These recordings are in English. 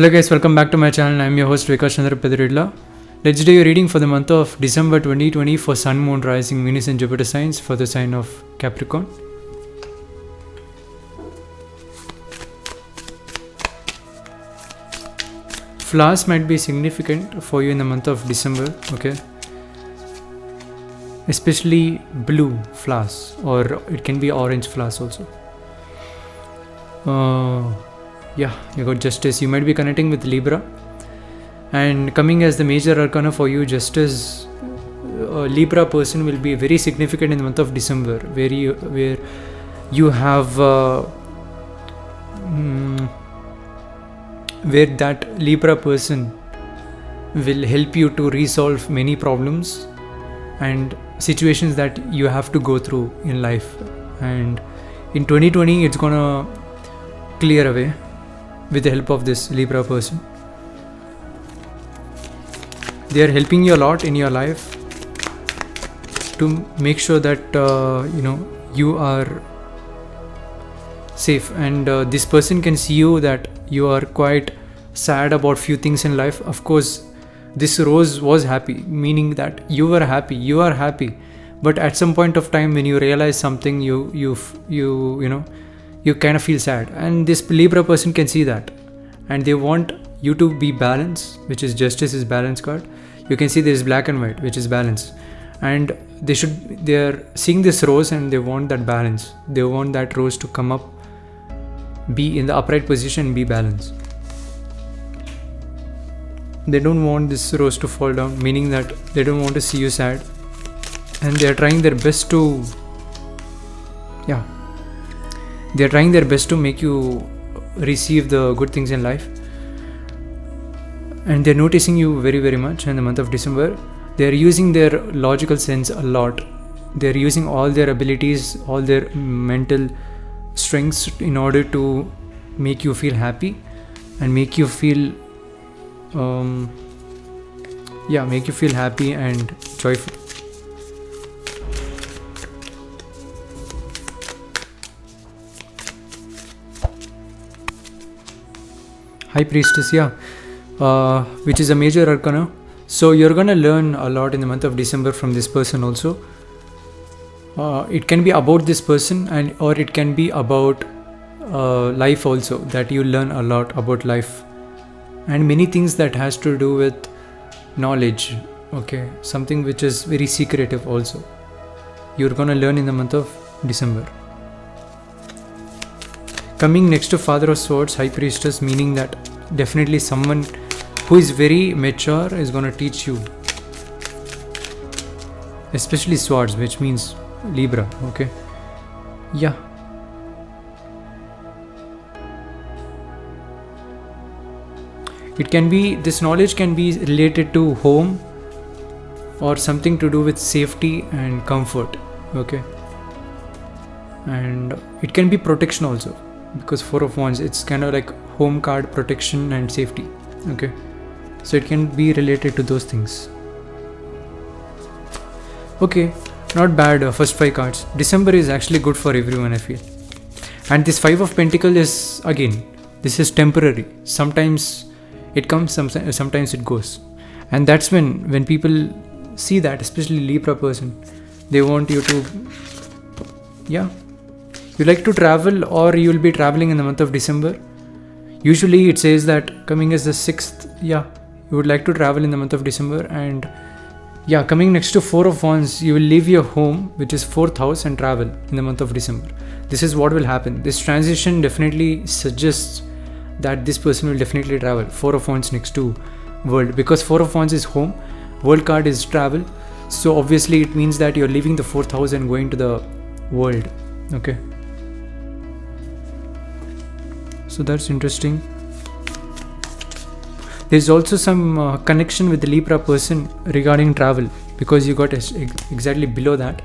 Hello guys, welcome back to my channel. I am your host Vikas Chandra Pediridla. Let's do your reading for the month of December 2020 for Sun, Moon, Rising, Venus and Jupiter signs for the sign of Capricorn. Flowers might be significant for you in the month of December, okay? Especially blue flowers, or it can be orange flowers also. Yeah, you got Justice. You might be connecting with Libra, and coming as the major arcana for you, Justice, a Libra person will be very significant in the month of December, where you have where that Libra person will help you to resolve many problems and situations that you have to go through in life, and in 2020 it's gonna clear away with the help of this Libra person. They are helping you a lot in your life to make sure that you are safe, and this person can see you that you are quite sad about few things in life. Of course, this rose was happy, meaning that you are happy, but at some point of time when you realize something, you kind of feel sad, and this Libra person can see that, and they want you to be balanced, which is Justice is balance card. You can see there is black and white, which is balance, and they are seeing this rose and they want that balance. They want that rose to come up, be in the upright position, be balanced. They don't want this rose to fall down, meaning that they don't want to see you sad, and they are trying their best to make you receive the good things in life, and they're noticing you very, very much in the month of December. They're using their logical sense a lot. They're using all their abilities, all their mental strengths in order to make you feel happy and make you feel happy and joyful. High Priestess, which is a major arcana. So you're gonna learn a lot in the month of December from this person also. It can be about this person, or it can be about life also, that you learn a lot about life and many things that has to do with knowledge, okay? Something which is very secretive also, you're gonna learn in the month of December. Coming next to Father of Swords, High Priestess, meaning that definitely someone who is very mature is going to teach you, especially Swords, which means Libra, okay? Yeah. It can be, this knowledge can be related to home or something to do with safety and comfort, okay? And it can be protection also, because Four of Wands, it's kind of like home card, protection and safety, okay? So it can be related to those things. Okay, not bad. First 5 cards. December is actually good for everyone, I feel. And this 5 of Pentacles is, again, this is temporary. Sometimes it comes, sometimes it goes. And that's when people see that, especially Libra person, they want you to, you like to travel, or you will be traveling in the month of December. Usually it says that coming as the 6th, you would like to travel in the month of December. And coming next to 4 of Wands, you will leave your home, which is 4th house, and travel in the month of December. This is what will happen. This transition definitely suggests that this person will definitely travel. 4 of Wands next to World, because 4 of Wands is home, World card is travel. So obviously it means that you're leaving the 4th house and going to the world, okay? So that's interesting. There's also some connection with the Libra person regarding travel, because you got exactly below that.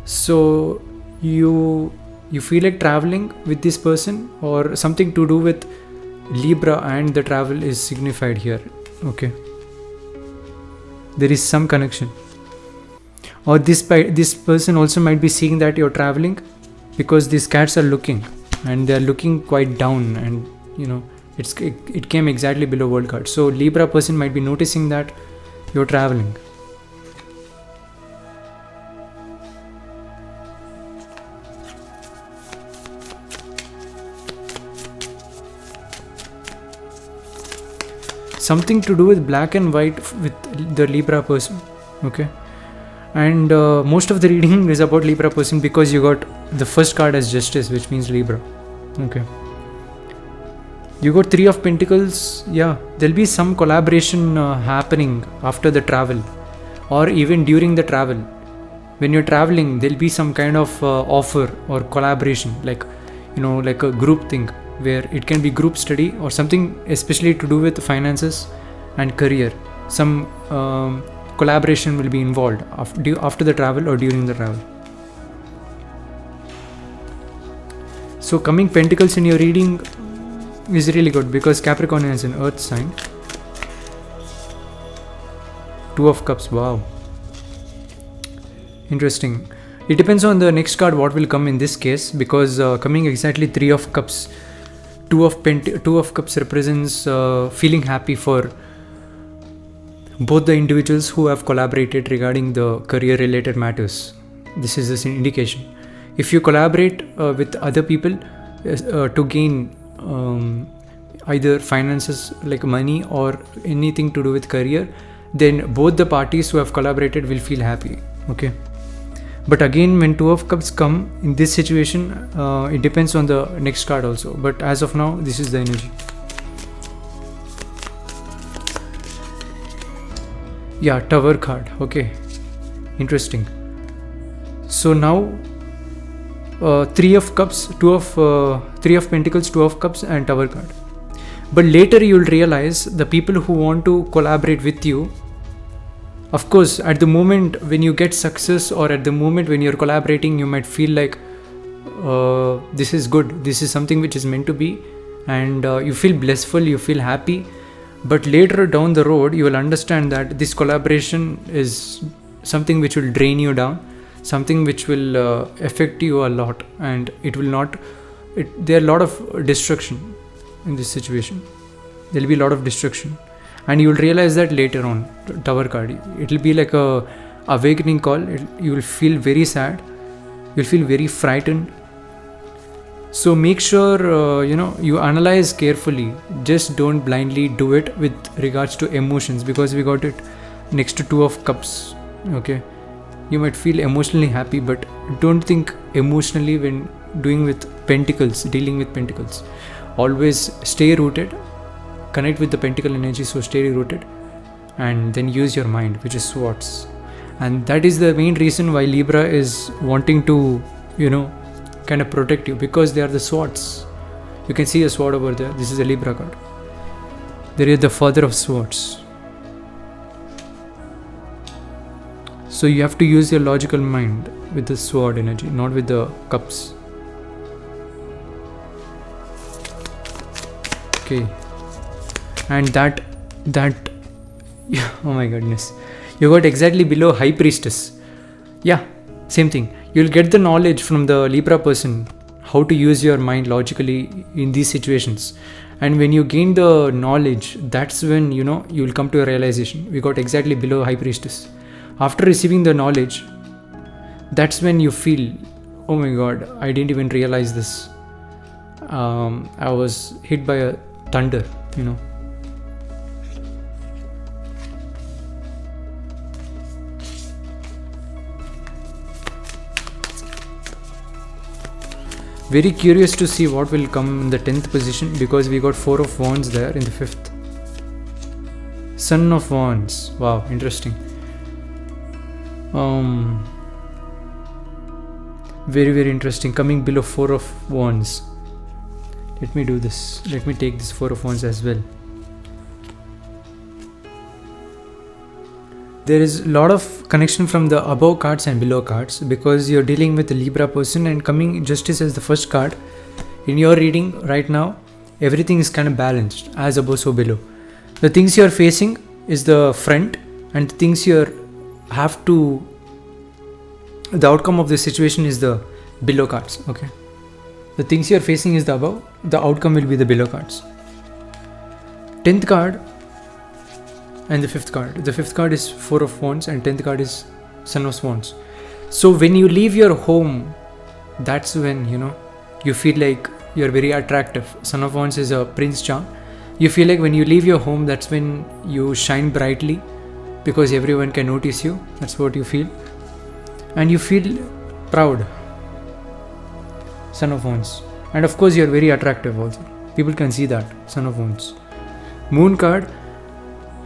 So you feel like traveling with this person, or something to do with Libra and the travel is signified here, okay? There is some connection. Or this person also might be seeing that you're traveling, because these cats are looking, and they're looking quite down and It came exactly below world card. So Libra person might be noticing that you're traveling. Something to do with black and white with the Libra person. Okay. And most of the reading is about Libra person because you got the first card as Justice, which means Libra. Okay. You got Three of Pentacles. Yeah, there'll be some collaboration happening after the travel, or even during the travel. When you're traveling, there'll be some kind of offer or collaboration, like like a group thing, where it can be group study or something, especially to do with finances and career. Some collaboration will be involved after the travel or during the travel. So coming Pentacles in your reading is really good because Capricorn is an earth sign. Two of Cups. Wow, interesting. It depends on the next card what will come in this case, because coming exactly Three of Cups, Two of Cups represents feeling happy for both the individuals who have collaborated regarding the career related matters. This is an indication. If you collaborate with other people to gain either finances like money or anything to do with career, then both the parties who have collaborated will feel happy. Okay. But again, when Two of Cups come in this situation, it depends on the next card also. But as of now, this is the energy. Yeah, Tower card. Okay, interesting. So now Three of Cups, Three of Pentacles, Two of Cups, and Tower card. But later you will realize the people who want to collaborate with you. Of course, at the moment when you get success, or at the moment when you're collaborating, you might feel like this is good, this is something which is meant to be, and you feel blissful, you feel happy. But later down the road, you will understand that this collaboration is something which will drain you down, something which will affect you a lot, and it will not. There are a lot of destruction in this situation. There will be a lot of destruction. And you will realize that later on. Tower card, it will be like a awakening call. You will feel very sad, you will feel very frightened. So make sure you analyze carefully. Just don't blindly do it with regards to emotions, because we got it next to Two of Cups. Okay, you might feel emotionally happy, but don't think emotionally when dealing with Pentacles. Always stay rooted, connect with the Pentacle energy, so stay rooted, and then use your mind, which is Swords. And that is the main reason why Libra is wanting to kind of protect you, because they are the swords. You can see a sword over there. This is a Libra card. There is the Father of Swords. So you have to use your logical mind with the sword energy, not with the cups. Okay. And that oh my goodness, you got exactly below High Priestess. Yeah, same thing. You'll get the knowledge from the Libra person how to use your mind logically in these situations. And when you gain the knowledge, that's when you'll come to a realization. We got exactly below High Priestess. After receiving the knowledge, that's when you feel, oh my god, I didn't even realize this. I was hit by a thunder. Very curious to see what will come in the 10th position, because we got Four of Wands there in the 5th. Son of Wands. Wow, interesting. Very, very interesting. Coming below Four of Wands. Let me do this. Let me take this Four of Wands as well. There is a lot of connection from the above cards and below cards, because you're dealing with a Libra person, and coming Justice as the first card. In your reading right now, everything is kind of balanced, as above so below. The things you're facing is the front, and the things the outcome of the situation is the below cards. Okay, the things you're facing is the above, the outcome will be the below cards. 10th card and the 5th card. The 5th card is 4 of Wands and 10th card is Son of Wands. So when you leave your home, that's when, you feel like you're very attractive. Son of Wands is a prince charm. You feel like when you leave your home, that's when you shine brightly because everyone can notice you. That's what you feel. And you feel proud. Son of Wands. And of course, you're very attractive also. People can see that. Son of Wands. Moon card.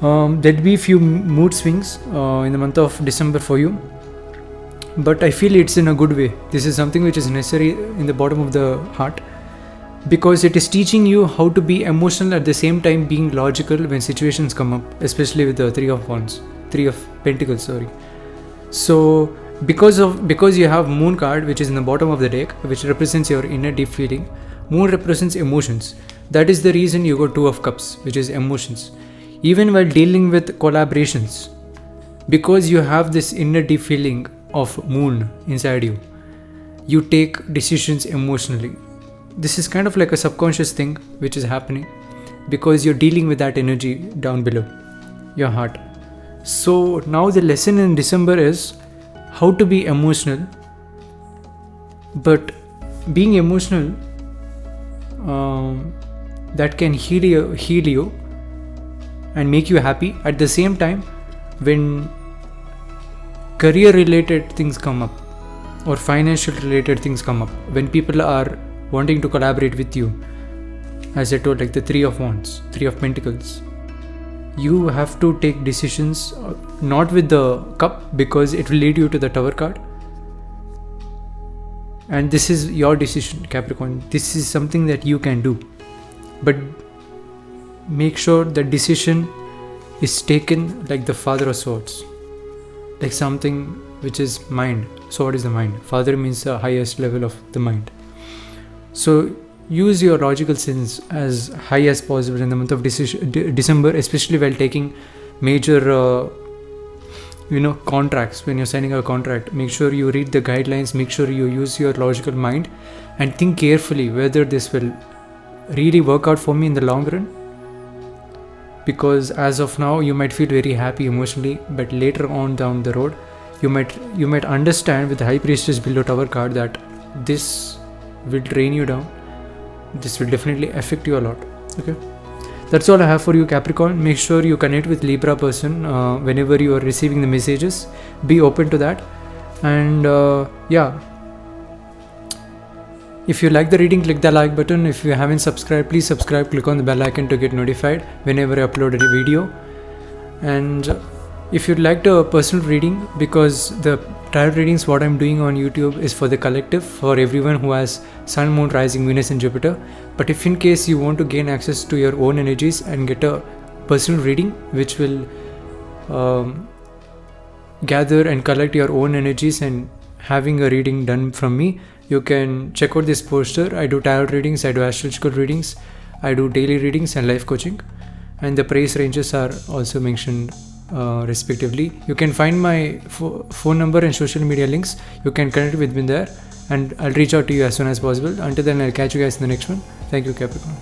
There'll be few mood swings in the month of December for you. But I feel it's in a good way. This is something which is necessary in the bottom of the heart. Because it is teaching you how to be emotional at the same time being logical when situations come up, especially with the 3 of Pentacles, sorry. So because you have Moon card, which is in the bottom of the deck, which represents your inner deep feeling, Moon represents emotions. That is the reason you got 2 of Cups, which is emotions. Even while dealing with collaborations, because you have this inner deep feeling of Moon inside you, you take decisions emotionally. This is kind of like a subconscious thing which is happening because you're dealing with that energy down below your heart. So now the lesson in December is how to be emotional, but being emotional that can heal you and make you happy. At the same time, when career related things come up or financial related things come up, when people are wanting to collaborate with you, as I told, like the 3 of Wands, 3 of Pentacles, you have to take decisions not with the Cup because it will lead you to the Tower card. And this is your decision, Capricorn. This is something that you can do, but make sure the decision is taken like the Father of Swords, like something which is mind. Sword is the mind. Father means the highest level of the mind. So use your logical sense as high as possible in the month of December, especially while taking major contracts. When you're signing a contract, make sure you read the guidelines, make sure you use your logical mind and think carefully whether this will really work out for me in the long run. Because as of now, you might feel very happy emotionally, but later on down the road, you might understand with the High Priestess below Tower card that this will drain you down. This will definitely affect you a lot. Okay, that's all I have for you, Capricorn. Make sure you connect with Libra person whenever you are receiving the messages. Be open to that. And if you like the reading, click the like button. If you haven't subscribed, please subscribe. Click on the bell icon to get notified whenever I upload a video. And if you'd like a personal reading, because the tarot readings what I'm doing on YouTube is for the collective, for everyone who has Sun, Moon, Rising, Venus and Jupiter. But if in case you want to gain access to your own energies and get a personal reading which will gather and collect your own energies and having a reading done from me, you can check out this poster. I do tarot readings, I do astrological readings, I do daily readings and life coaching, and the price ranges are also mentioned respectively. You can find my phone number and social media links. You can connect with me there and I'll reach out to you as soon as possible. Until then, I'll catch you guys in the next one. Thank you, Capricorn.